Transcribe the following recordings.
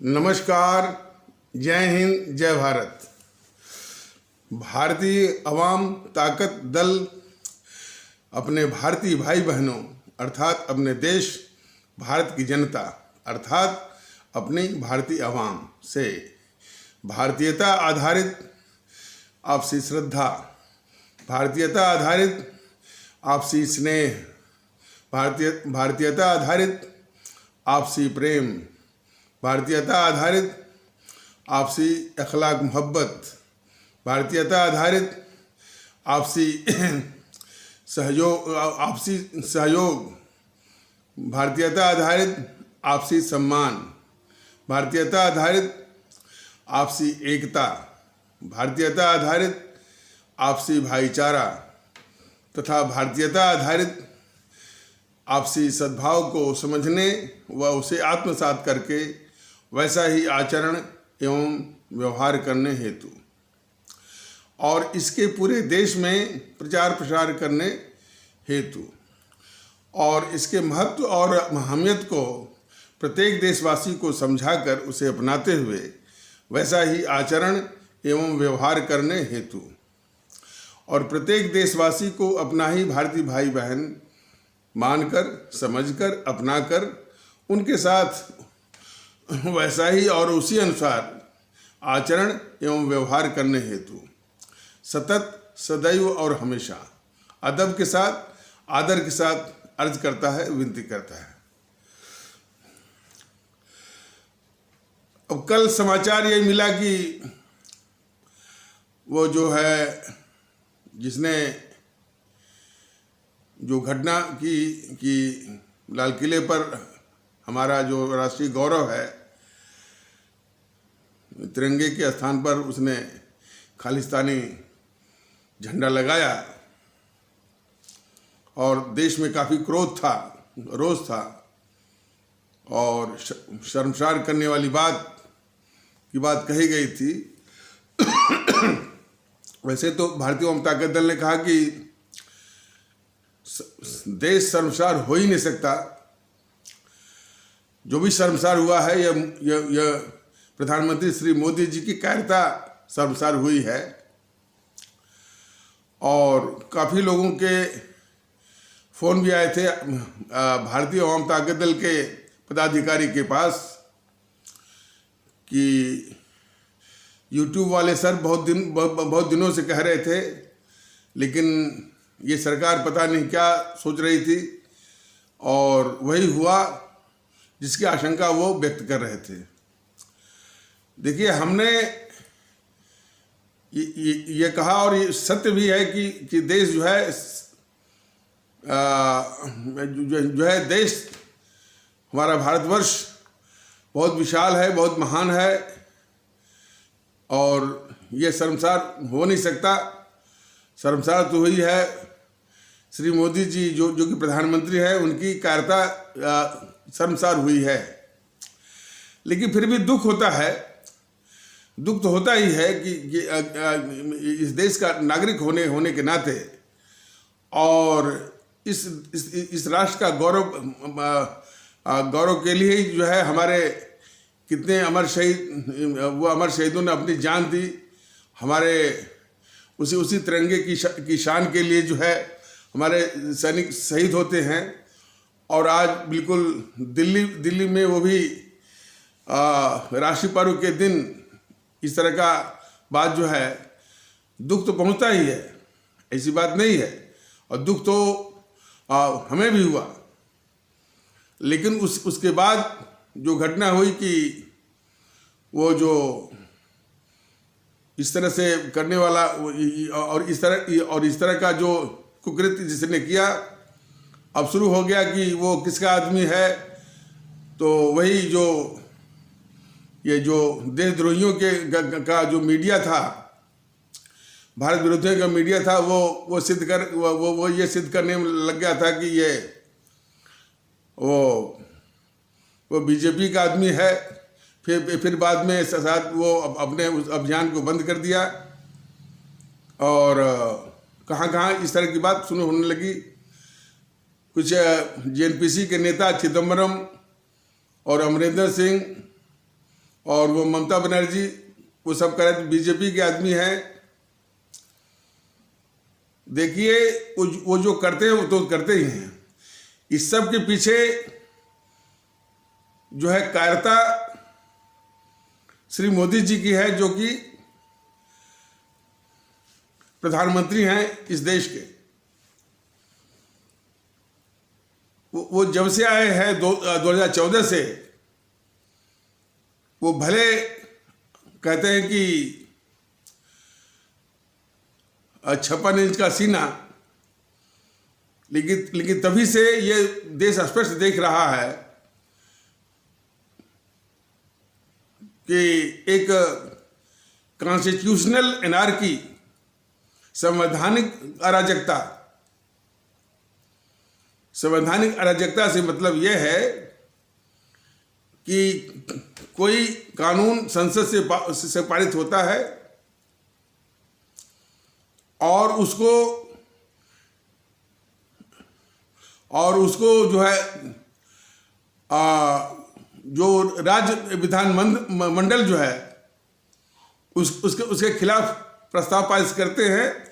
नमस्कार, जय हिंद, जय भारत। भारतीय अवाम ताकत दल अपने भारतीय भाई बहनों अर्थात अपने देश भारत की जनता अर्थात अपनी भारतीय अवाम से भारतीयता आधारित आपसी श्रद्धा, भारतीयता आधारित आपसी स्नेह, भारतीयता आधारित आपसी प्रेम, भारतीयता आधारित आपसी अखलाक मोहब्बत, भारतीयता आधारित आपसी सहयोग, भारतीयता आधारित आपसी सम्मान, भारतीयता आधारित आपसी एकता, भारतीयता आधारित आपसी भाईचारा तथा भारतीयता आधारित आपसी सद्भाव को समझने व उसे आत्मसात करके वैसा ही आचरण एवं व्यवहार करने हेतु और इसके पूरे देश में प्रचार प्रसार करने हेतु और इसके महत्व और अहमियत को प्रत्येक देशवासी को समझाकर उसे अपनाते हुए वैसा ही आचरण एवं व्यवहार करने हेतु और प्रत्येक देशवासी को अपना ही भारतीय भाई बहन मानकर, समझकर, अपनाकर उनके साथ वैसा ही और उसी अनुसार आचरण एवं व्यवहार करने हेतु सतत, सदैव और हमेशा अदब के साथ, आदर के साथ अर्ज करता है, विनती करता है। अब कल समाचार ये मिला कि वो जो है जिसने जो घटना की कि लाल किले पर हमारा जो राष्ट्रीय गौरव है तिरंगे के स्थान पर उसने खालिस्तानी झंडा लगाया और देश में काफ़ी क्रोध था, रोष था और शर्मसार करने वाली बात कही गई थी। वैसे तो भारतीय अवाम ताकत दल ने कहा कि देश शर्मसार हो ही नहीं सकता। जो भी शर्मसार हुआ है यह प्रधानमंत्री श्री मोदी जी की कायरता शर्मसार हुई है और काफ़ी लोगों के फ़ोन भी आए थे भारतीय अवाम ताकत दल के पदाधिकारी के पास कि यूट्यूब वाले सर बहुत दिनों से कह रहे थे लेकिन ये सरकार पता नहीं क्या सोच रही थी और वही हुआ जिसकी आशंका वो व्यक्त कर रहे थे। देखिए, हमने ये कहा और ये सत्य भी है कि देश जो है देश हमारा भारतवर्ष बहुत विशाल है, बहुत महान है और ये शर्मसार हो नहीं सकता। शर्मसार तो हुई है श्री मोदी जी जो कि प्रधानमंत्री है, उनकी कायरता शर्मसार हुई है। लेकिन फिर भी दुख होता है, दुख तो होता ही है कि इस देश का नागरिक होने के नाते और इस राष्ट्र का गौरव के लिए जो है हमारे कितने अमर शहीदों ने अपनी जान दी। हमारे उसी तिरंगे की शान के लिए जो है हमारे सैनिक शहीद होते हैं और आज बिल्कुल दिल्ली में वो भी राष्ट्रीय पर्व के दिन इस तरह का बात जो है दुख तो पहुंचता ही है, ऐसी बात नहीं है और दुख तो हमें भी हुआ। लेकिन उसके बाद जो घटना हुई कि वो जो इस तरह से करने वाला और इस तरह का जो कुकृत्य जिसने किया, अब शुरू हो गया कि वो किसका आदमी है। तो वही ये जो देशद्रोहियों का जो मीडिया था, भारत विरोधियों का मीडिया था, वो ये सिद्ध करने में लग गया था कि ये वो बीजेपी का आदमी है। फिर बाद में साथ वो अपने उस अभियान को बंद कर दिया और कहाँ इस तरह की बात सुनने होने लगी। कुछ जेएनपीसी के नेता चिदम्बरम और अमरिंदर सिंह और वो ममता बनर्जी वो सब कह रहे थे बीजेपी के आदमी हैं। देखिए वो जो करते हैं वो तो करते ही हैं। इस सब के पीछे जो है कायरता श्री मोदी जी की है, जो कि प्रधानमंत्री हैं इस देश के। वो जब से आए हैं 2014 से, वो भले कहते हैं कि 56 इंच का सीना, लेकिन तभी से ये देश स्पष्ट देख रहा है कि एक कॉन्स्टिट्यूशनल एनार्की, संवैधानिक अराजकता से मतलब यह है कि कोई कानून संसद से पारित होता है और उसको जो है जो राज्य विधान मंडल जो है उसके खिलाफ प्रस्ताव पारित करते हैं।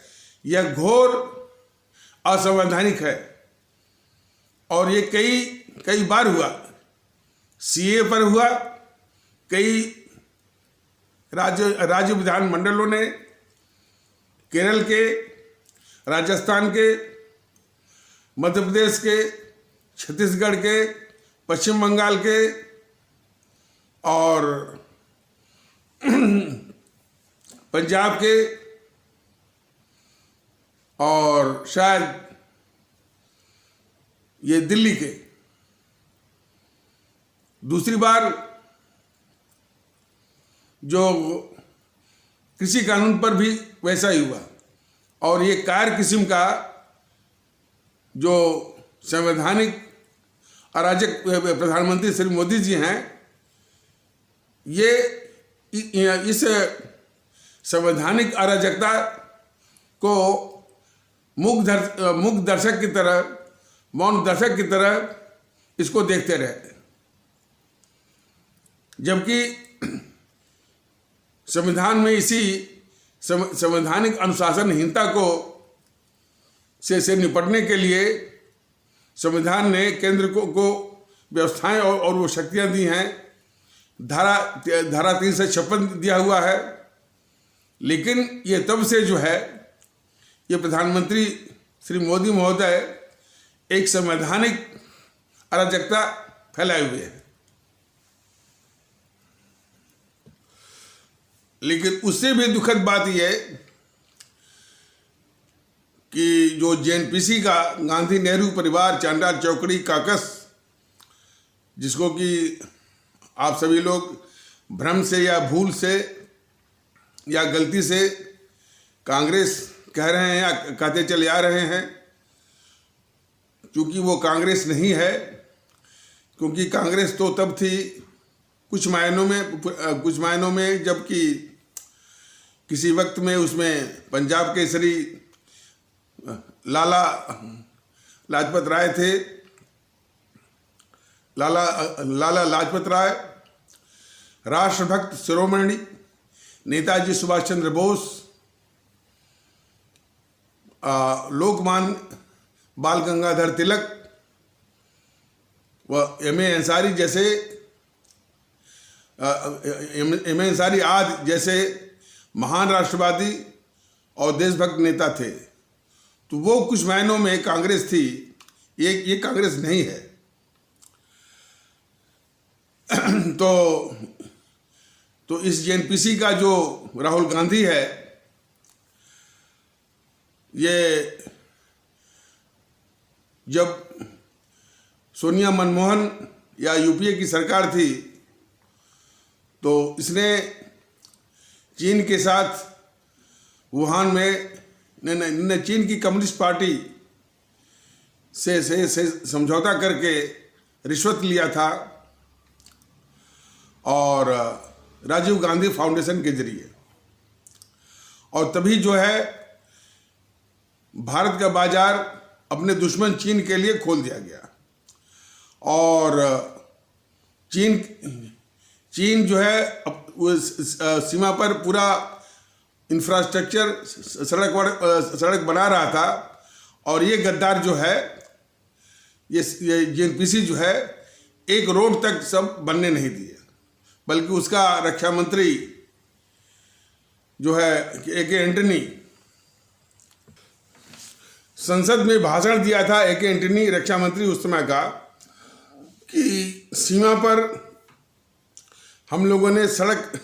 यह घोर असंवैधानिक है और ये कई बार हुआ। सीए पर हुआ, कई राज्य विधान मंडलों ने, केरल के, राजस्थान के, मध्य प्रदेश के, छत्तीसगढ़ के, पश्चिम बंगाल के और पंजाब के और शायद ये दिल्ली के। दूसरी बार जो कृषि कानून पर भी वैसा ही हुआ। और ये कायर किस्म का जो संवैधानिक अराजक प्रधानमंत्री श्री मोदी जी हैं, ये इस संवैधानिक अराजकता को मूक दर्शक की तरह, मौन दर्शक की तरह इसको देखते रहे, जबकि संविधान में इसी संवैधानिक अनुशासनहीनता से निपटने के लिए संविधान ने केंद्र को व्यवस्थाएं और वो शक्तियां दी हैं। धारा 356 दिया हुआ है। लेकिन ये तब से जो है ये प्रधानमंत्री श्री मोदी महोदय एक संवैधानिक अराजकता फैलाए हुए हैं। लेकिन उससे भी दुखद बात यह है कि जो जेएनपीसी का गांधी नेहरू परिवार चांडाल चौकड़ी काकस, जिसको कि आप सभी लोग भ्रम से या भूल से या गलती से कांग्रेस कह रहे हैं या कहते चले आ रहे हैं, क्योंकि वो कांग्रेस नहीं है। क्योंकि कांग्रेस तो तब थी कुछ मायनों में जबकि किसी वक्त में उसमें पंजाब केसरी लाला लाजपत राय थे। लाला लाजपत राय, राष्ट्रभक्त शिरोमणि नेताजी सुभाष चंद्र बोस, लोकमान्य बाल गंगाधर तिलक व एम.ए. अंसारी जैसे एम.ए. अंसारी आदि जैसे महान राष्ट्रवादी और देशभक्त नेता थे। तो वो कुछ मायनों में कांग्रेस थी, ये कांग्रेस नहीं है। तो इस जेएनपीसी का जो राहुल गांधी है, ये जब सोनिया मनमोहन या यूपीए की सरकार थी तो इसने चीन के साथ वुहान में चीन की कम्युनिस्ट पार्टी से समझौता करके रिश्वत लिया था और राजीव गांधी फाउंडेशन के जरिए। और तभी जो है भारत का बाजार अपने दुश्मन चीन के लिए खोल दिया गया। और चीन जो है सीमा पर पूरा इंफ्रास्ट्रक्चर सड़क बना रहा था, और ये गद्दार जो है, ये जेएनपीसी जो है, एक रोड तक सब बनने नहीं दिए, बल्कि उसका रक्षा मंत्री जो है ए.के. एंटनी, संसद में भाषण दिया था ए.के. एंटनी रक्षा मंत्री उस समय का, कि सीमा पर हम लोगों ने सड़क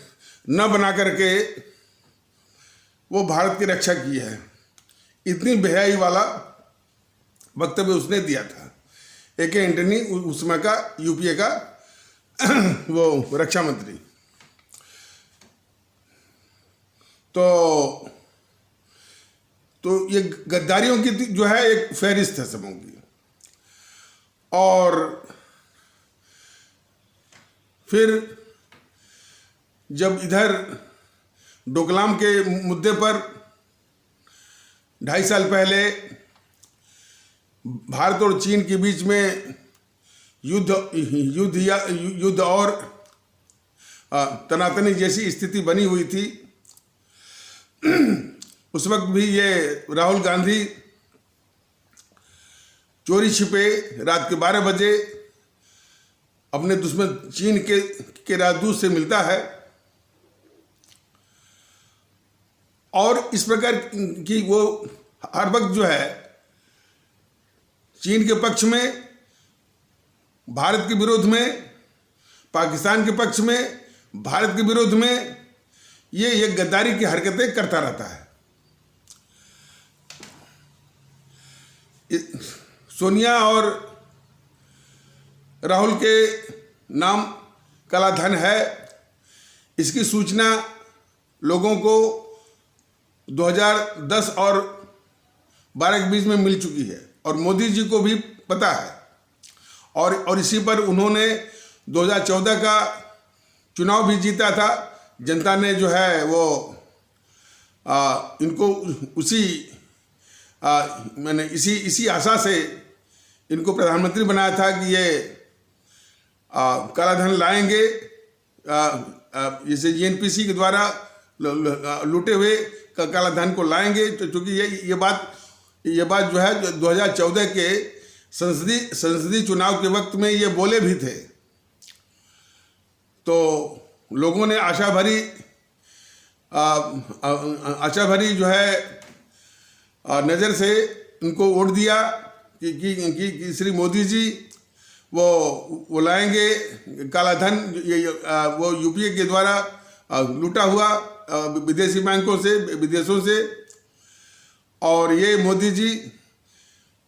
न बना करके वो भारत की रक्षा की है। इतनी बेहयाई वाला वक्तव्य उसने दिया था, ए.के. एंटनी उस समय का यूपीए का वो रक्षा मंत्री। तो ये गद्दारियों की जो है एक फहरिस्त है सबों की। और फिर जब इधर डोकलाम के मुद्दे पर 2.5 साल पहले भारत और चीन के बीच में युद्ध और तनातनी जैसी स्थिति बनी हुई थी, उस वक्त भी ये राहुल गांधी चोरी छिपे रात के 12 बजे अपने दुश्मन चीन के राजदूत से मिलता है, और इस प्रकार की वो हर वक्त जो है चीन के पक्ष में, भारत के विरोध में, पाकिस्तान के पक्ष में, भारत के विरोध में ये गद्दारी की हरकतें करता रहता है। सोनिया और राहुल के नाम काला धन है, इसकी सूचना लोगों को 2010 और 12 के बीच में मिल चुकी है, और मोदी जी को भी पता है, और इसी पर उन्होंने 2014 का चुनाव भी जीता था। जनता ने जो है वो इनको इसी आशा से इनको प्रधानमंत्री बनाया था कि ये काला धन लाएंगे, जैसे जेएनपीसी के द्वारा लूटे हुए काला धन को लाएंगे। तो चूंकि ये बात जो है 2014 के संसदीय चुनाव के वक्त में ये बोले भी थे, तो लोगों ने आशा भरी जो है नज़र से उनको वोट दिया कि श्री मोदी जी वो लाएंगे काला धन, वो यूपीए के द्वारा लूटा हुआ विदेशी बैंकों से, विदेशों से, और ये मोदी जी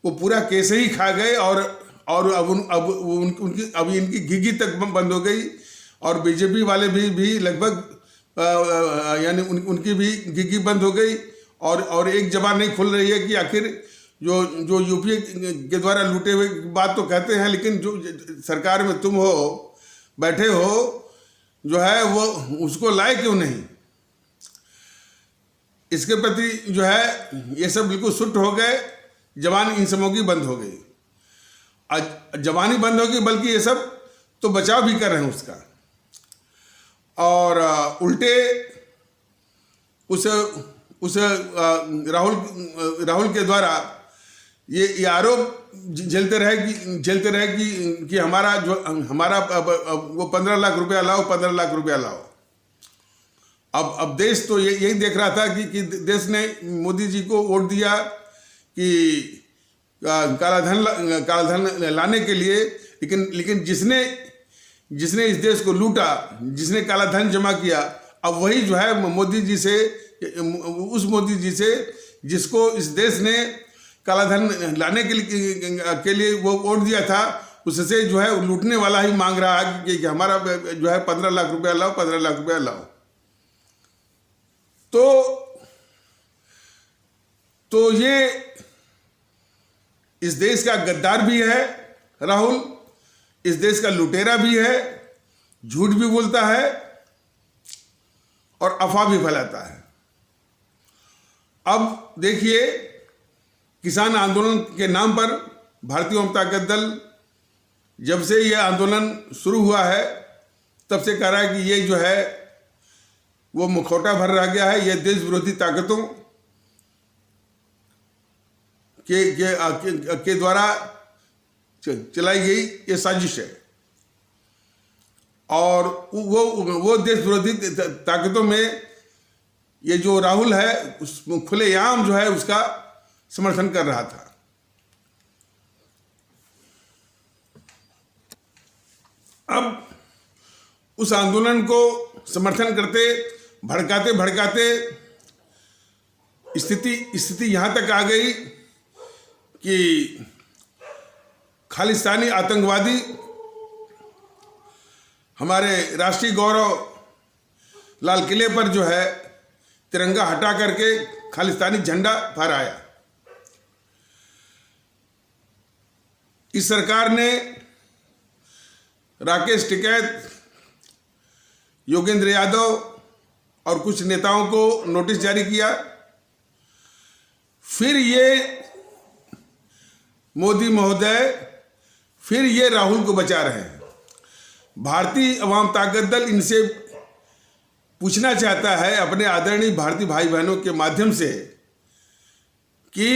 वो पूरा केस ही खा गए, और अब इनकी घिघी तक बंद हो गई, और बीजेपी वाले भी लगभग यानी उनकी भी घिघी बंद हो गई, और एक जबान नहीं खुल रही है कि आखिर जो यूपीए के द्वारा लूटे हुए बात तो कहते हैं, लेकिन जो सरकार में तुम हो, बैठे हो, जो है वो उसको लाए क्यों नहीं। इसके प्रति जो है ये सब बिल्कुल सुट हो गए, जबान इन सबों की बंद हो गई। जबानी बंद हो गई, बल्कि ये सब तो बचाव भी कर रहे हैं उसका, और उल्टे उस राहुल के द्वारा ये आरोप झेलते रहे कि हमारा वो 15 लाख रुपया लाओ, 15 लाख रुपया लाओ। अब देश तो यही देख रहा था कि देश ने मोदी जी को वोट दिया कि काला धन लाने के लिए, लेकिन जिसने इस देश को लूटा, जिसने काला धन जमा किया, अब वही जो है उस मोदी जी से जिसको इस देश ने काला धन लाने के लिए वो वोट दिया था, उससे जो है लूटने वाला ही मांग रहा है कि हमारा जो है 15 लाख रुपया लाओ, 15 लाख रुपया लाओ। तो ये इस देश का गद्दार भी है राहुल, इस देश का लुटेरा भी है, झूठ भी बोलता है और अफवाह भी फैलाता है। अब देखिए, किसान आंदोलन के नाम पर भारतीय जनता दल जब से यह आंदोलन शुरू हुआ है, तब से कह रहा है कि ये जो है वो मुखौटा भर रह गया है, ये देश विरोधी ताकतों के द्वारा चलाई गई ये साजिश है। और वो देश विरोधी ताकतों में ये जो राहुल है उस खुलेआम जो है उसका समर्थन कर रहा था। अब उस आंदोलन को समर्थन करते भड़काते भड़काते स्थिति यहां तक आ गई कि खालिस्तानी आतंकवादी हमारे राष्ट्रीय गौरव लाल किले पर जो है तिरंगा हटा करके खालिस्तानी झंडा फहराया। इस सरकार ने राकेश टिकैत, योगेंद्र यादव और कुछ नेताओं को नोटिस जारी किया। फिर ये मोदी महोदय फिर ये राहुल को बचा रहे हैं। भारतीय अवाम ताकत दल इनसे पूछना चाहता है अपने आदरणीय भारतीय भाई बहनों के माध्यम से कि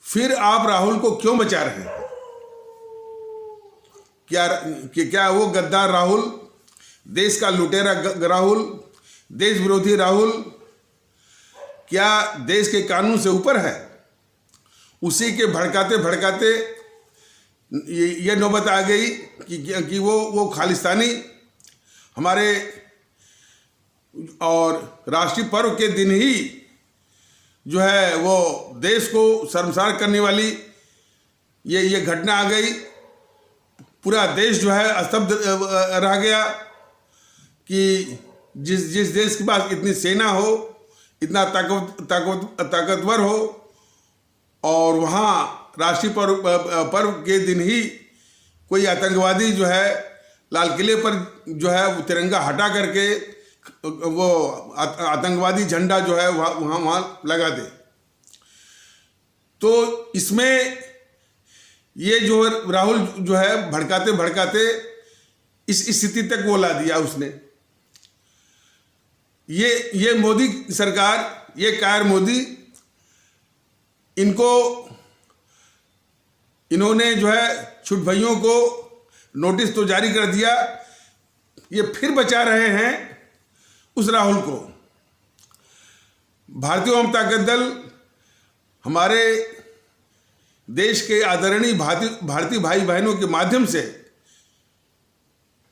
फिर आप राहुल को क्यों बचा रहे हैं? क्या वो गद्दार राहुल, देश का लुटेरा राहुल, देश विरोधी राहुल क्या देश के कानून से ऊपर है? उसी के भड़काते भड़काते ये नौबत आ गई कि वो खालिस्तानी हमारे और राष्ट्रीय पर्व के दिन ही जो है वो देश को शर्मसार करने वाली ये घटना आ गई। पूरा देश जो है स्तब्ध रह गया कि जिस देश के पास इतनी सेना हो, इतना ताकतवर हो, और वहाँ राष्ट्रीय पर्व के दिन ही कोई आतंकवादी जो है लाल किले पर जो है वो तिरंगा हटा करके वो आतंकवादी झंडा जो है वहाँ लगा दे। तो इसमें ये जो राहुल जो है भड़काते भड़काते इस स्थिति तक वो ला दिया उसने। ये मोदी सरकार, ये कायर मोदी, इन्होंने जो है छुट भइयों को नोटिस तो जारी कर दिया, ये फिर बचा रहे हैं उस राहुल को। भारतीय अवाम ताकत दल हमारे देश के आदरणीय भारतीय भाई बहनों के माध्यम से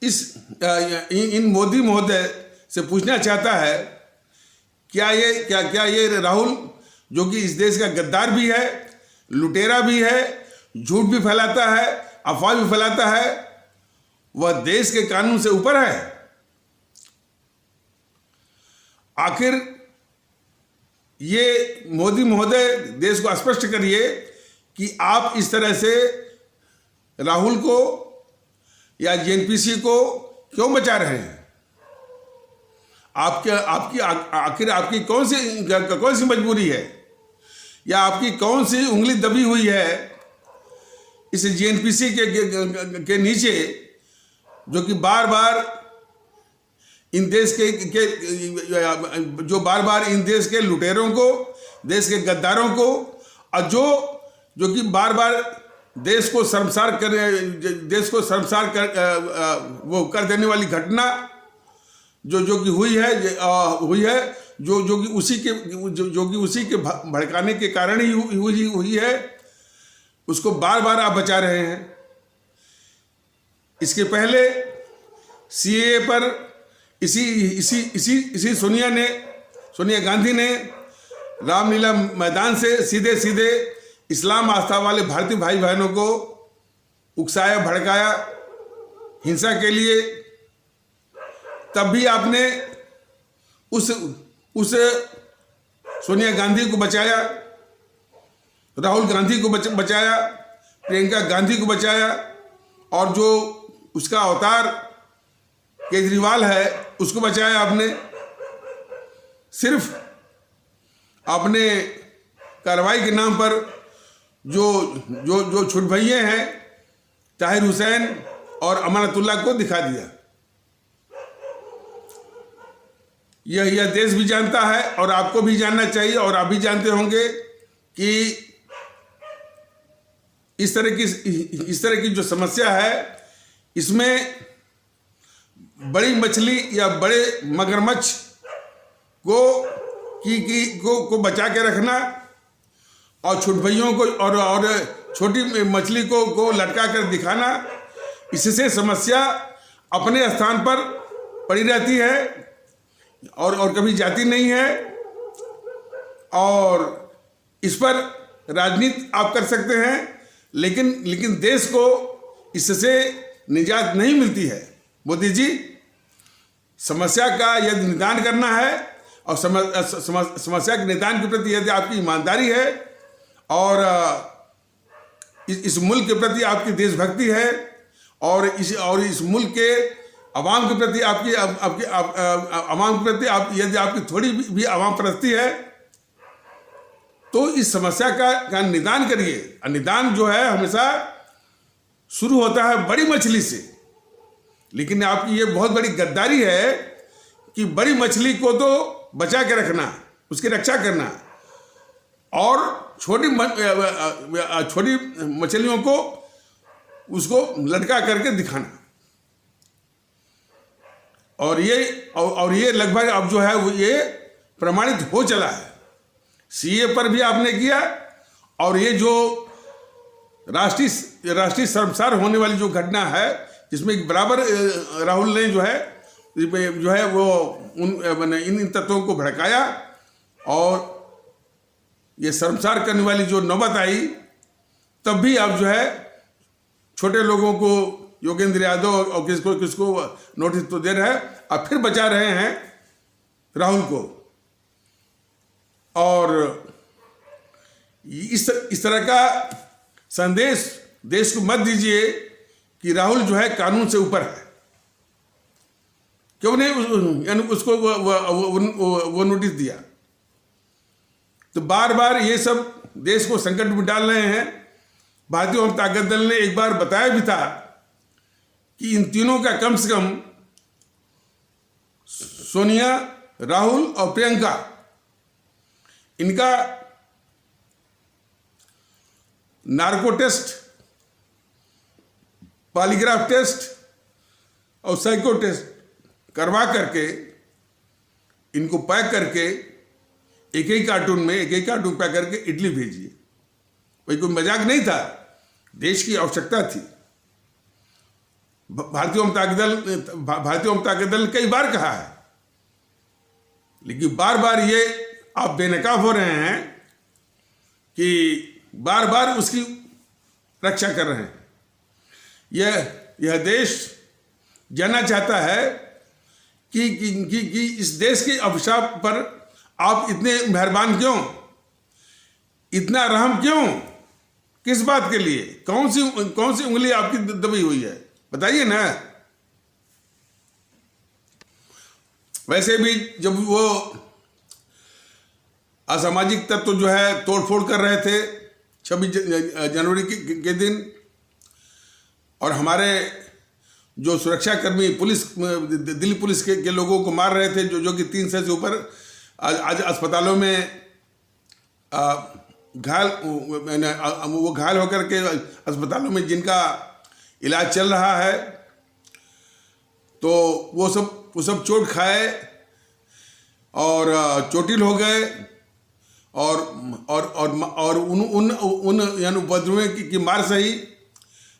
इन मोदी महोदय से पूछना चाहता है क्या ये राहुल जो कि इस देश का गद्दार भी है, लुटेरा भी है, झूठ भी फैलाता है, अफवाह भी फैलाता है, वह देश के कानून से ऊपर है? आखिर ये मोदी महोदय देश को स्पष्ट करिए कि आप इस तरह से राहुल को या जेएनपीसी को क्यों बचा रहे हैं? आखिर आपकी कौन सी मजबूरी है, या आपकी कौन सी उंगली दबी हुई है इस जेएनपीसी के नीचे, जो कि बार बार इन देश इन देश के लुटेरों को, देश के गद्दारों को, और जो कि बार बार देश को शर्मसार कर देने वाली घटना जो कि हुई है, जो कि उसी के भड़काने के कारण ही हुई है, उसको बार बार आप बचा रहे हैं। इसके पहले सीएए पर इसी सोनिया गांधी ने रामलीला मैदान से सीधे सीधे इस्लाम आस्था वाले भारतीय भाई बहनों को उकसाया, भड़काया हिंसा के लिए। तब भी आपने उस सोनिया गांधी को बचाया, राहुल गांधी को बचाया, प्रियंका गांधी को बचाया, और जो उसका अवतार केजरीवाल है उसको बचाया आपने। सिर्फ अपने कार्रवाई के नाम पर जो छुट भइये हैं ताहिर हुसैन और अमानतुल्लाह को दिखा दिया। यह देश भी जानता है और आपको भी जानना चाहिए, और आप भी जानते होंगे कि इस तरह की जो समस्या है, इसमें बड़ी मछली या बड़े मगरमच्छ को बचा के रखना और छुटभइयों को और छोटी मछली को लटका कर दिखाना, इससे समस्या अपने स्थान पर पड़ी रहती है और कभी जाती नहीं है। और इस पर राजनीति आप कर सकते हैं, लेकिन देश को इससे निजात नहीं मिलती है। मोदी जी, समस्या का यदि निदान करना है और समस्या के निदान के प्रति यदि आपकी ईमानदारी है और इस मुल्क के प्रति आपकी देशभक्ति है और इस मुल्क के अवाम के प्रति अवाम के प्रति यदि आपकी थोड़ी भी अवाम परस्ती है, तो इस समस्या का निदान करिए। और निदान जो है हमेशा शुरू होता है बड़ी मछली से, लेकिन आपकी ये बहुत बड़ी गद्दारी है कि बड़ी मछली को तो बचा के रखना, उसकी रक्षा करना, और छोटी मछलियों को उसको लटका करके दिखाना। और ये लगभग अब जो है वो ये प्रमाणित हो चला है। सीए पर भी आपने किया, और ये जो राष्ट्रीय शर्मसार होने वाली जो घटना है, जिसमें बराबर राहुल ने जो है वो इन तत्वों को भड़काया और ये शर्मसार करने वाली जो नौबत आई, तब भी आप जो है छोटे लोगों को, योगेंद्र यादव और किसको नोटिस तो दे रहे हैं, अब फिर बचा रहे हैं राहुल को। और इस तरह का संदेश देश को मत दीजिए कि राहुल जो है कानून से ऊपर है। क्यों नहीं उसको वो नोटिस दिया? तो बार बार ये सब देश को संकट में डाल रहे हैं। भारतीय जनता दल ने एक बार बताया भी था कि इन तीनों का कम से कम, सोनिया, राहुल और प्रियंका, इनका नार्को टेस्ट, पॉलीग्राफ टेस्ट और साइको टेस्ट करवा करके इनको पैक करके एक ही कार्टून पैक करके इटली भेजिए। कोई मजाक नहीं था, देश की आवश्यकता थी। भारतीय जनता दल ने कई बार कहा है, लेकिन बार बार ये आप बेनकाब हो रहे हैं कि बार बार उसकी रक्षा कर रहे हैं। यह देश जानना चाहता है कि इस देश के अभिशाप पर आप इतने मेहरबान क्यों, इतना रहम क्यों, किस बात के लिए? कौन सी उंगली आपकी दबी हुई है, बताइए ना। वैसे भी जब वो असामाजिक तत्व जो है तोड़फोड़ कर रहे थे 26 जनवरी के दिन, और हमारे जो सुरक्षाकर्मी दिल्ली पुलिस के लोगों को मार रहे थे, जो कि 300 से ऊपर आज अस्पतालों में घायल होकर के अस्पतालों में जिनका इलाज चल रहा है, तो वो सब चोट खाए और चोटिल हो गए और उन उपद्रवियों की मार सही,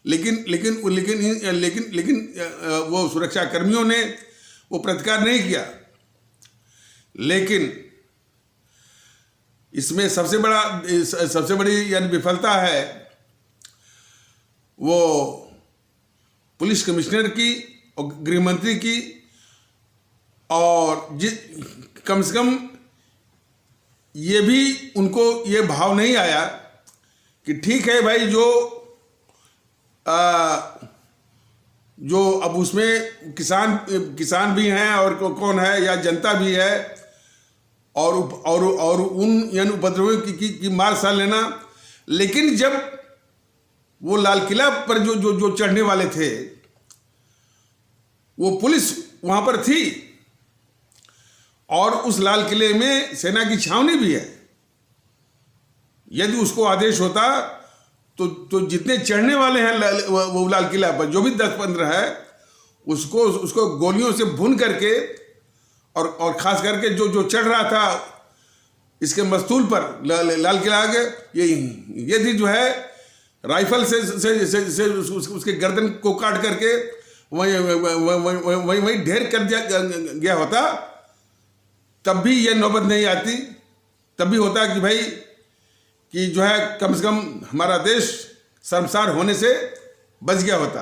लेकिन वो सुरक्षा कर्मियों ने वो प्रतिकार नहीं किया। लेकिन इसमें सबसे बड़ी यानी विफलता है वो पुलिस कमिश्नर की और गृह मंत्री की, और कम से कम ये भी उनको ये भाव नहीं आया कि ठीक है भाई, जो अब उसमें किसान भी हैं और कौन है या जनता भी है, और उन यानी उपद्रवियों की मार सह लेना। लेकिन जब वो लाल किला पर जो चढ़ने वाले थे, वो पुलिस वहां पर थी और उस लाल किले में सेना की छावनी भी है। यदि उसको आदेश होता तो जितने चढ़ने वाले हैं वो लाल किला पर, जो भी 10-15 है, उसको गोलियों से भून करके, और खास करके जो चढ़ रहा था इसके मस्तूल पर लाल किला आगे, यदि जो है राइफल से उसके गर्दन को काट करके वहीं ढेर कर दिया गया होता, तब भी ये नौबत नहीं आती। तब भी होता कि भाई कि जो है कम से कम हमारा देश शर्मसार होने से बच गया होता।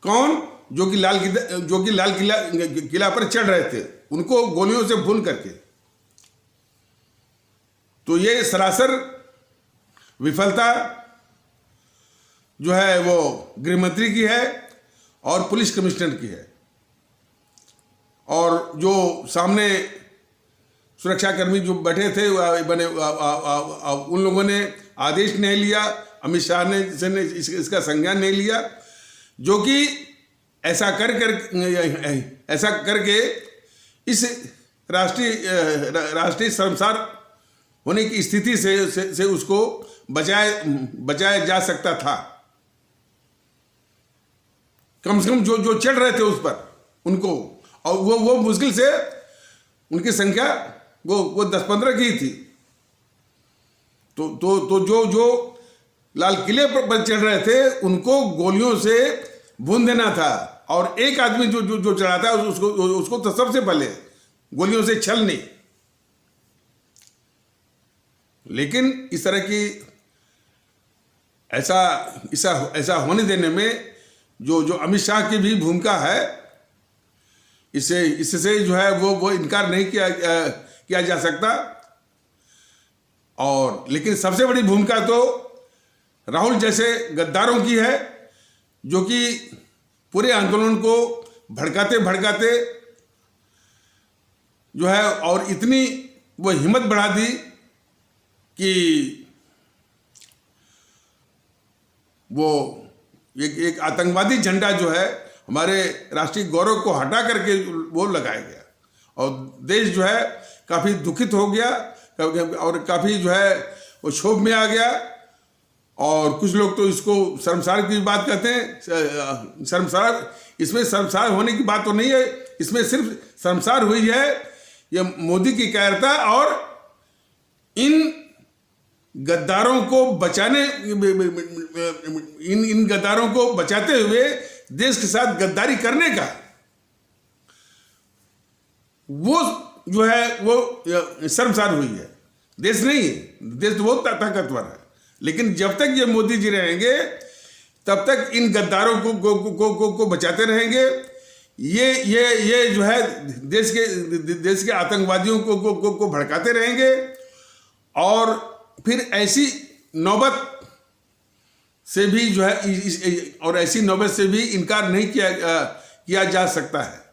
कौन? जो कि लाल किला पर चढ़ रहे थे, उनको गोलियों से भून करके। तो ये सरासर विफलता जो है वो गृहमंत्री की है और पुलिस कमिश्नर की है। और जो सामने सुरक्षाकर्मी जो बैठे थे उन लोगों ने आदेश नहीं लिया, अमित शाह ने इसका संज्ञान नहीं लिया, जो कि ऐसा करके इस राष्ट्रीय शर्मसार होने की स्थिति से उसको बचाया जा सकता था। कम से कम जो चढ़ रहे थे उस पर, उनको, और वो मुश्किल से उनकी संख्या वो 10-15 की थी। तो जो लाल किले पर चढ़ रहे थे उनको गोलियों से भून देना था, और एक आदमी जो चढ़ा था उसको तो सबसे पहले गोलियों से छलनी। लेकिन इस तरह की ऐसा होने देने में जो अमित शाह की भी भूमिका है, इससे जो है वो इनकार नहीं किया जा सकता। और लेकिन सबसे बड़ी भूमिका तो राहुल जैसे गद्दारों की है, जो कि पूरे आंदोलन को भड़काते जो है, और इतनी वो हिम्मत बढ़ा दी कि वो एक आतंकवादी झंडा जो है हमारे राष्ट्रीय गौरव को हटा करके वो लगाया गया, और देश जो है काफ़ी दुखित हो गया और काफ़ी जो है वो क्षोभ में आ गया। और कुछ लोग तो इसको शर्मसार की बात कहते हैं। इसमें शर्मसार होने की बात तो नहीं है, इसमें सिर्फ शर्मसार हुई है ये मोदी की कायरता और इन गद्दारों को बचाने, इन गद्दारों को बचाते हुए देश के साथ गद्दारी करने का वो जो है वो शर्मसार हुई है। देश नहीं है, देश तो बहुत ताकतवर है, लेकिन जब तक ये मोदी जी रहेंगे तब तक इन गद्दारों को बचाते रहेंगे। ये जो है देश के आतंकवादियों को भड़काते रहेंगे, और फिर ऐसी नौबत से भी जो है और ऐसी नौबत से भी इनकार नहीं किया जा सकता है।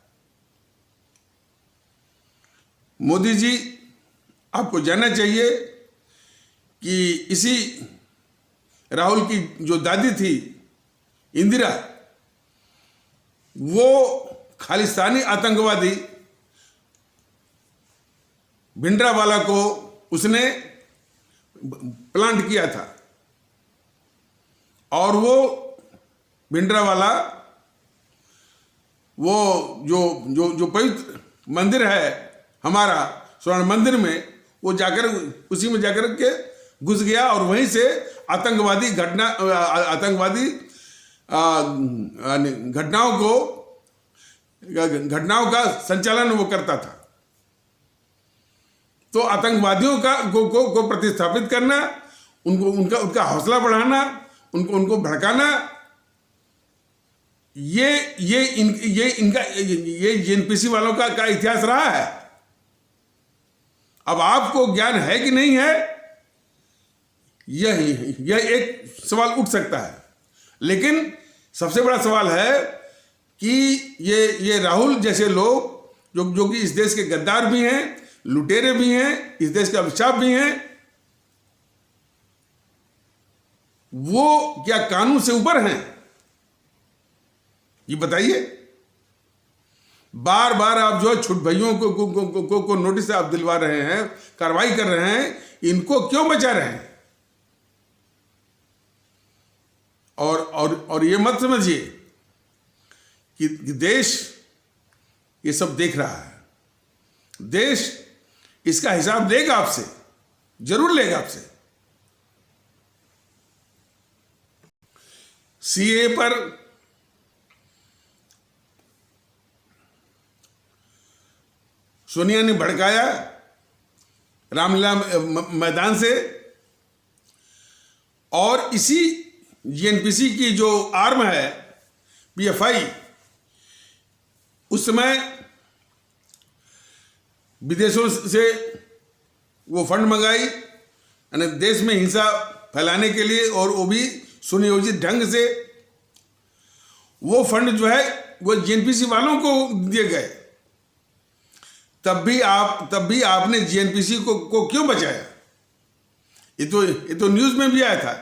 मोदी जी, आपको जानना चाहिए कि इसी राहुल की जो दादी थी इंदिरा, वो खालिस्तानी आतंकवादी भिंडरावाला को उसने प्लांट किया था, और वो भिंडरावाला वो जो पवित्र मंदिर है हमारा स्वर्ण मंदिर में, वो जाकर उसी में जाकर के घुस गया, और वहीं से आतंकवादी घटनाओं का संचालन वो करता था। तो आतंकवादियों को प्रतिस्थापित करना, उनका हौसला बढ़ाना, उनको भड़काना, ये एनपीसी वालों का इतिहास रहा है। अब आपको ज्ञान है कि नहीं है, यह एक सवाल उठ सकता है। लेकिन सबसे बड़ा सवाल है कि ये राहुल जैसे लोग जो कि इस देश के गद्दार भी हैं, लुटेरे भी हैं, इस देश के अभिशाप भी हैं, वो क्या कानून से ऊपर हैं? ये बताइए। बार बार आप जो है छुट भइयों को नोटिस आप दिलवा रहे हैं, कार्रवाई कर रहे हैं, इनको क्यों बचा रहे हैं? और ये मत समझिए कि देश ये सब देख रहा है। देश इसका हिसाब लेगा आपसे, जरूर लेगा आपसे। सीए पर सोनिया ने भड़काया रामलीला मैदान से, और इसी जीएनपीसी की जो आर्म है पीएफआई, उस समय विदेशों से वो फंड मंगाई, यानी देश में हिंसा फैलाने के लिए, और वो भी सुनियोजित ढंग से। वो फंड जो है वो जीएनपीसी वालों को दिए गए। तब भी आपने जीएनपीसी को क्यों बचाया? ये तो न्यूज में भी आया था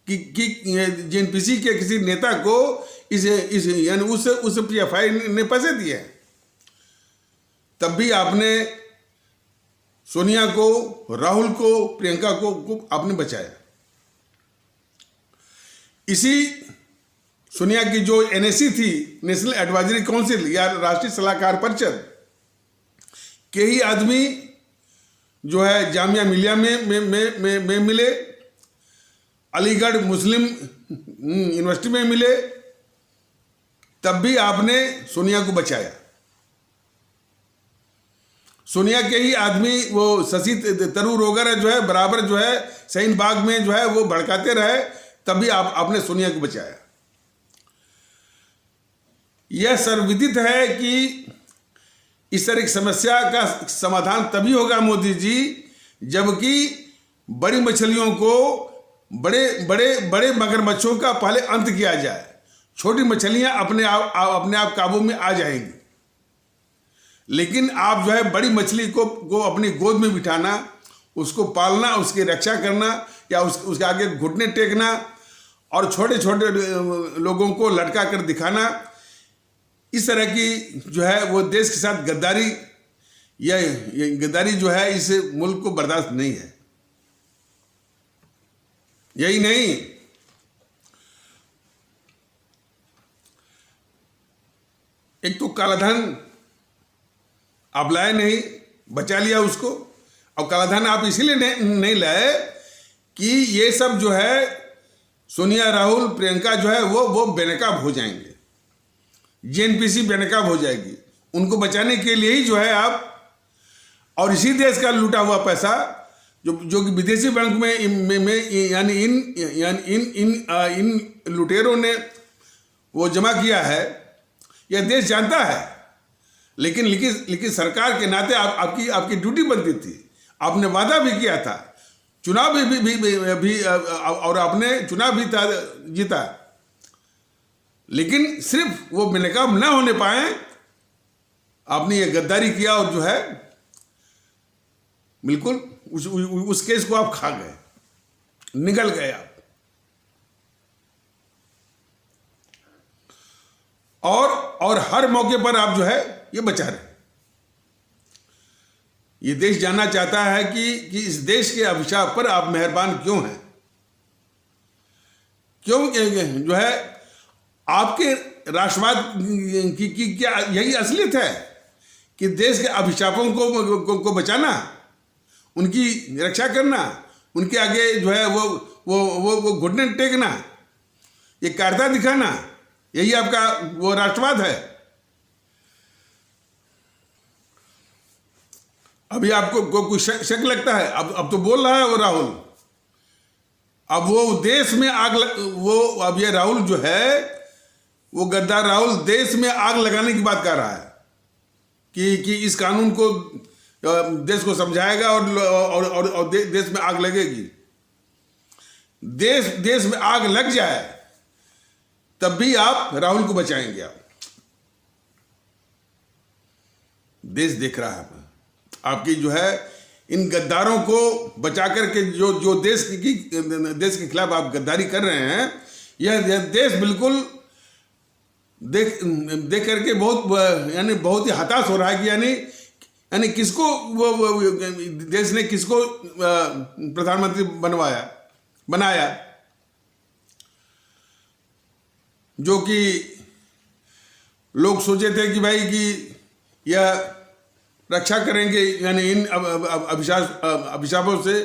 कि जीएनपीसी के किसी नेता को इस यानी उस पीएफआई ने पैसे दिए। तब भी आपने सोनिया को, राहुल को, प्रियंका को आपने बचाया। इसी सोनिया की जो एनएसी थी, नेशनल एडवाइजरी काउंसिल या राष्ट्रीय सलाहकार परिषद के ही आदमी जो है जामिया मिलिया में मिले, अलीगढ़ मुस्लिम यूनिवर्सिटी में मिले, तब भी आपने सोनिया को बचाया। सोनिया के ही आदमी वो शशि तरूर वगैरह जो है बराबर जो है शाहीन बाग में जो है वो भड़काते रहे, तभी आपने सोनिया को बचाया। यह सर्वविदित है कि इस तरह की समस्या का समाधान तभी होगा मोदी जी, जबकि बड़ी मछलियों को, बड़े मगरमच्छों का पहले अंत किया जाए। छोटी मछलियां अपने आप काबू में आ जाएंगी। लेकिन आप जो है बड़ी मछली को अपनी गोद में बिठाना, उसको पालना, उसकी रक्षा करना, या उसके आगे घुटने टेकना और छोटे छोटे लोगों को लटका कर दिखाना, इस तरह की जो है वो देश के साथ गद्दारी, ये गद्दारी जो है इस मुल्क को बर्दाश्त नहीं है। यही नहीं, एक तो कालाधन आप लाए नहीं, बचा लिया उसको। और कालाधन आप इसीलिए नहीं लाए कि ये सब जो है सोनिया, राहुल, प्रियंका जो है वो बेनकाब हो जाएंगे, जीएनपीसी बेनकाब हो जाएगी। उनको बचाने के लिए ही जो है आप, और इसी देश का लूटा हुआ पैसा जो कि विदेशी बैंक में यानी इन लुटेरों ने वो जमा किया है, यह देश जानता है। लेकिन सरकार के नाते आपकी ड्यूटी बनती थी। आपने वादा भी किया था, चुनाव भी और आपने चुनाव भी जीता, लेकिन सिर्फ वो बेनकाब ना होने पाए, आपने ये गद्दारी किया और जो है बिल्कुल उस केस को आप खा गए, निगल गए आप। और हर मौके पर आप जो है ये बचा रहे। ये देश जानना चाहता है कि इस देश के अभिशाप पर आप मेहरबान क्यों हैं? क्यों जो है आपके राष्ट्रवाद की क्या यही असलियत है कि देश के अभिशापों को बचाना, उनकी रक्षा करना, उनके आगे जो है वो घुटने टेकना, ये कायरता दिखाना, यही आपका वो राष्ट्रवाद है? अभी आपको कुछ शक लगता है? अब तो बोल रहा है वो राहुल, अब वो देश में अब ये राहुल जो है वो गद्दार राहुल देश में आग लगाने की बात कर रहा है कि इस कानून को देश को समझाएगा और देश में आग लगेगी। देश में आग लग जाए तब भी आप राहुल को बचाएंगे। आप देश देख रहा है आपकी जो है इन गद्दारों को बचा करके जो देश के खिलाफ आप गद्दारी कर रहे हैं, यह देश बिल्कुल देख देख करके बहुत यानी बहुत ही हताश हो रहा है कि यानी किसको वो देश ने किसको प्रधानमंत्री बनाया, जो कि लोग सोचे थे कि भाई कि यह रक्षा करेंगे, यानी इन अभिशापों से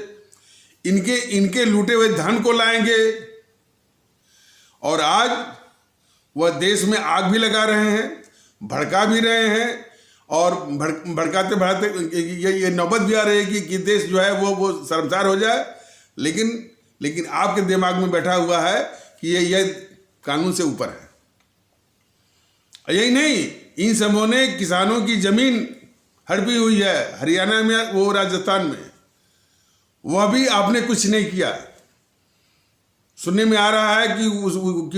इनके लूटे हुए धन को लाएंगे। और आज वह देश में आग भी लगा रहे हैं, भड़का भी रहे हैं, और भड़काते भड़काते ये नौबत भी आ रही है कि देश जो है वो शर्मसार हो जाए। लेकिन आपके दिमाग में बैठा हुआ है कि ये कानून से ऊपर है। यही नहीं, इन समूहों ने किसानों की जमीन हड़पी हुई है, हरियाणा में वो राजस्थान में, वह भी आपने कुछ नहीं किया। सुनने में आ रहा है कि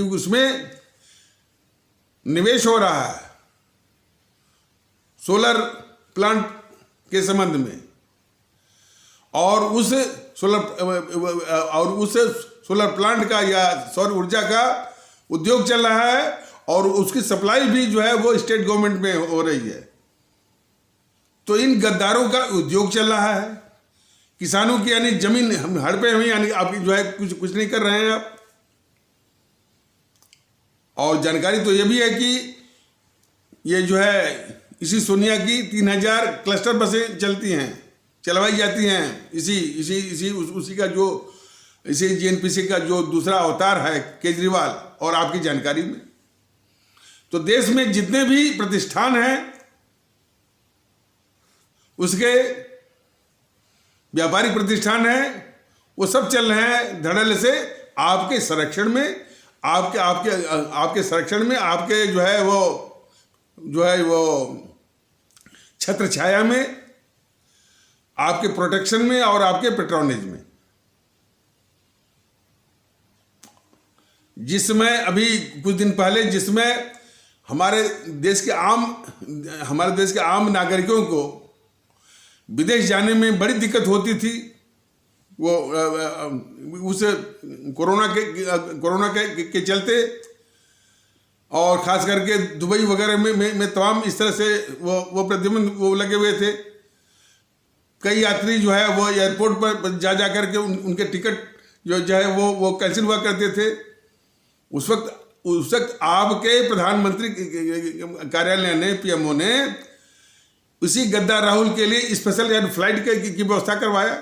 उसमें निवेश हो रहा है सोलर प्लांट के संबंध में, और उस सोलर प्लांट का या सौर ऊर्जा का उद्योग चल रहा है, और उसकी सप्लाई भी जो है वो स्टेट गवर्नमेंट में हो रही है। तो इन गद्दारों का उद्योग चल रहा है, किसानों की यानी जमीन हड़पे हुई, यानी आपकी जो है कुछ नहीं कर रहे हैं आप। और जानकारी तो ये भी है कि ये जो है इसी सोनिया की 3000 क्लस्टर बसें चलवाई जाती हैं, उसी का जो इसी जीएनपीसी का जो दूसरा अवतार है केजरीवाल और आपकी जानकारी में। तो देश में जितने भी प्रतिष्ठान हैं उसके व्यापारिक प्रतिष्ठान हैं, वो सब चल रहे हैं धड़ल्ले से आपके संरक्षण में, आपके संरक्षण में, आपके जो है वो छत्र छाया में, आपके प्रोटेक्शन में और आपके पेट्रोनेज में। जिसमें अभी कुछ दिन पहले जिसमें हमारे देश के आम नागरिकों को विदेश जाने में बड़ी दिक्कत होती थी, वो उस कोरोना के चलते, और ख़ास करके दुबई वगैरह में तमाम इस तरह से वो प्रतिबंध वो लगे हुए थे। कई यात्री जो है वो एयरपोर्ट पर जा करके उनके टिकट जो है वो कैंसिल हुआ करते थे। उस वक्त आपके प्रधानमंत्री कार्यालय ने, पीएमओ ने, उसी गद्दार राहुल के लिए स्पेशल फ्लाइट की व्यवस्था करवाया।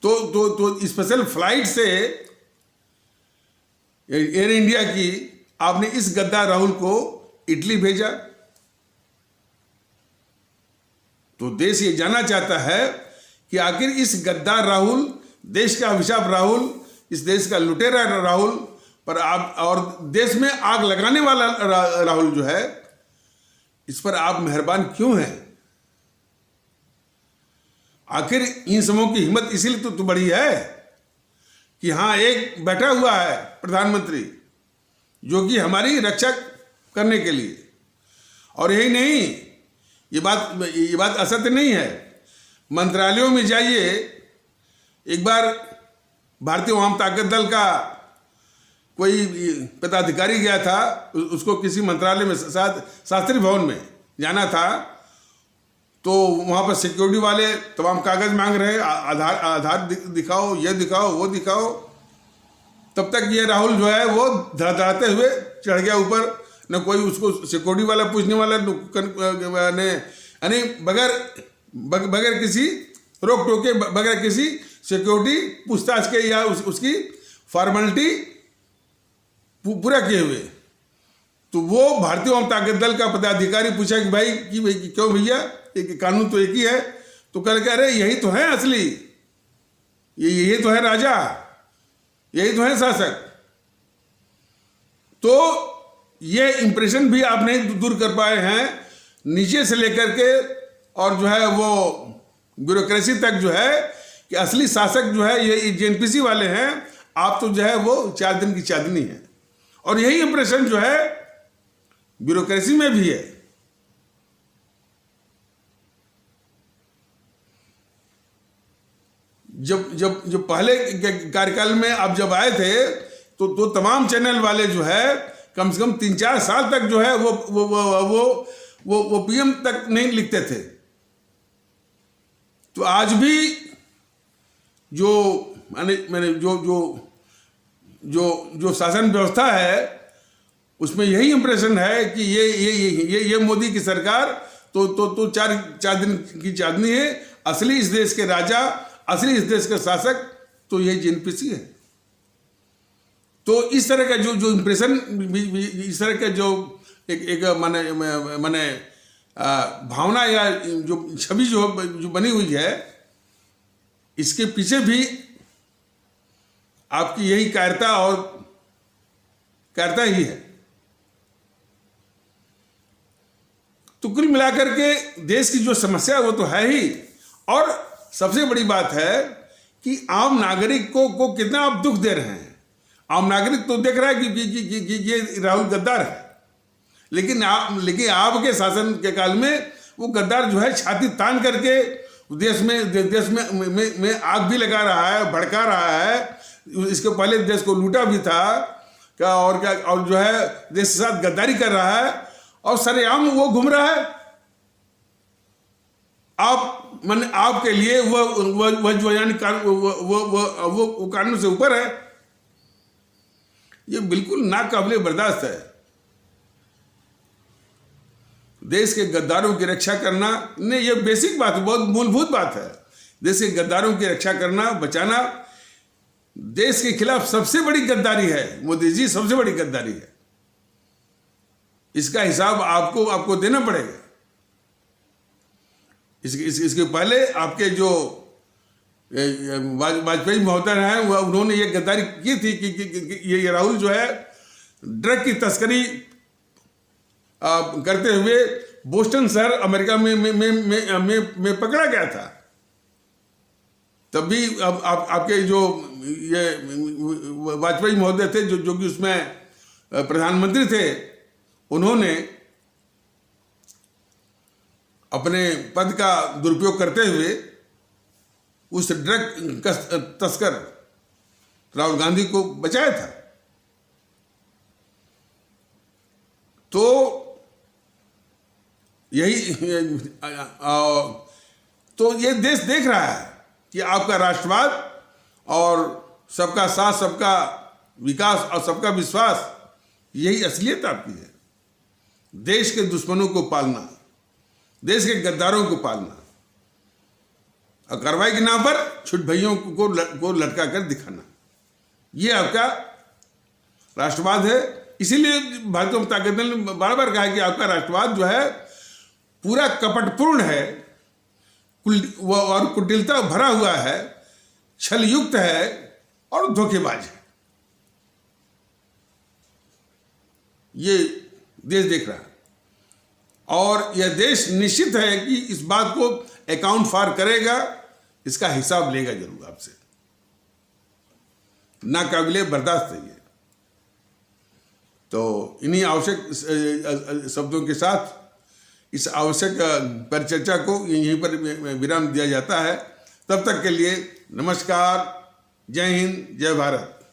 तो स्पेशल फ्लाइट से एयर इंडिया की आपने इस गद्दार राहुल को इटली भेजा। तो देश ये जानना चाहता है कि आखिर इस गद्दार राहुल, देश का अभिशाप राहुल, इस देश का लुटेरा राहुल पर आप, और देश में आग लगाने वाला राहुल जो है, इस पर आप मेहरबान क्यों हैं? आखिर इन समूहों की हिम्मत इसीलिए तो बढ़ी है कि हाँ, एक बैठा हुआ है प्रधानमंत्री जो कि हमारी रक्षा करने के लिए। और यही नहीं, ये बात असत्य नहीं है। मंत्रालयों में जाइए, एक बार भारतीय वाम ताकत दल का कोई पदाधिकारी गया था, उसको किसी मंत्रालय में शास्त्री भवन में जाना था, तो वहाँ पर सिक्योरिटी वाले तमाम कागज मांग रहे, आधार दिखाओ, ये दिखाओ, वो दिखाओ। तब तक ये राहुल जो है वो धड़ाधड़ाते हुए चढ़ गया ऊपर। न कोई उसको सिक्योरिटी वाला पूछने वाला ने, यानी बगैर किसी रोक टोके, बगैर किसी सिक्योरिटी पूछताछ के या उसकी फॉर्मेलिटी पूरा किए हुए, तो वो भारतीय वाम ताकत दल का पदाधिकारी पूछा कि भाई क्यों भैया, कानून तो एक ही है। तो कह अरे यही तो है असली, यही तो है राजा, यही तो है शासक। तो ये इंप्रेशन भी आप नहीं दूर कर पाए हैं, नीचे से लेकर के और जो है वो ब्यूरोक्रेसी तक, जो है कि असली शासक जो है ये जेएनपीसी वाले हैं। आप तो जो है वो 4 दिन की चांदनी है। और यही इंप्रेशन जो है ब्यूरोक्रेसी में भी है। जब पहले कार्यकाल में आप जब आए थे तो तमाम चैनल वाले जो है कम से कम 3-4 साल तक जो है वो पीएम तक नहीं लिखते थे। तो आज भी जो मैंने जो शासन व्यवस्था है उसमें यही इंप्रेशन है कि ये मोदी की सरकार तो चार दिन की चांदनी है। असली इस देश के राजा, असली इस देश के शासक तो ये जेएनपीसी है। तो इस तरह का जो इंप्रेशन, इस तरह का जो एक माने भावना या जो छवि जो बनी हुई है, इसके पीछे भी आपकी यही कायरता ही है। तो कुल मिलाकर के देश की जो समस्या वो तो है ही, और सबसे बड़ी बात है कि आम नागरिक को कितना आप दुख दे रहे हैं। आम नागरिक तो देख रहा है कि ये राहुल गद्दार है, लेकिन आपके शासन के काल में वो गद्दार जो है छाती तान करके देश में आग भी लगा रहा है, भड़का रहा है। इसके पहले देश को लूटा भी था और जो है देश के साथ गद्दारी कर रहा है, और सरेआम वो घूम रहा है। आपके लिए वो जो यानी वो कानून से ऊपर है। ये बिल्कुल नाकाबिले बर्दाश्त है। देश के गद्दारों की रक्षा करना ने ये बेसिक बात है, बहुत मूलभूत बात है। देश के गद्दारों की रक्षा करना, बचाना देश के खिलाफ सबसे बड़ी गद्दारी है। मोदी जी, सबसे बड़ी गद्दारी है। इसका हिसाब आपको देना पड़ेगा। इसके पहले आपके जो वाजपेयी महोदय हैं उन्होंने ये गद्दारी की थी कि ये राहुल जो है ड्रग की तस्करी करते हुए बोस्टन शहर अमेरिका में पकड़ा गया था। तब भी आपके जो ये वाजपेयी महोदय थे जो कि उसमें प्रधानमंत्री थे, उन्होंने अपने पद का दुरुपयोग करते हुए उस ड्रग तस्कर राहुल गांधी को बचाया था। तो तो ये देश देख रहा है कि आपका राष्ट्रवाद और सबका साथ, सबका विकास और सबका विश्वास, यही असलियत आपकी है। देश के दुश्मनों को पालना, देश के गद्दारों को पालना, और कार्रवाई के नाम पर छुट भइयों को लटका कर दिखाना, ये आपका राष्ट्रवाद है। इसीलिए भारतीय जनता पार्टी ने बार बार कहा कि आपका राष्ट्रवाद जो है पूरा कपटपूर्ण है और कुटिलता भरा हुआ है, छलयुक्त है और धोखेबाज है। ये देश देख रहा है, और यह देश निश्चित है कि इस बात को अकाउंट फॉर करेगा, इसका हिसाब लेगा जरूर आपसे। नाकाबिले बर्दाश्त है ये। तो इन्हीं आवश्यक शब्दों के साथ इस आवश्यक परिचर्चा को यहीं पर विराम दिया जाता है। तब तक के लिए नमस्कार, जय हिंद, जय भारत।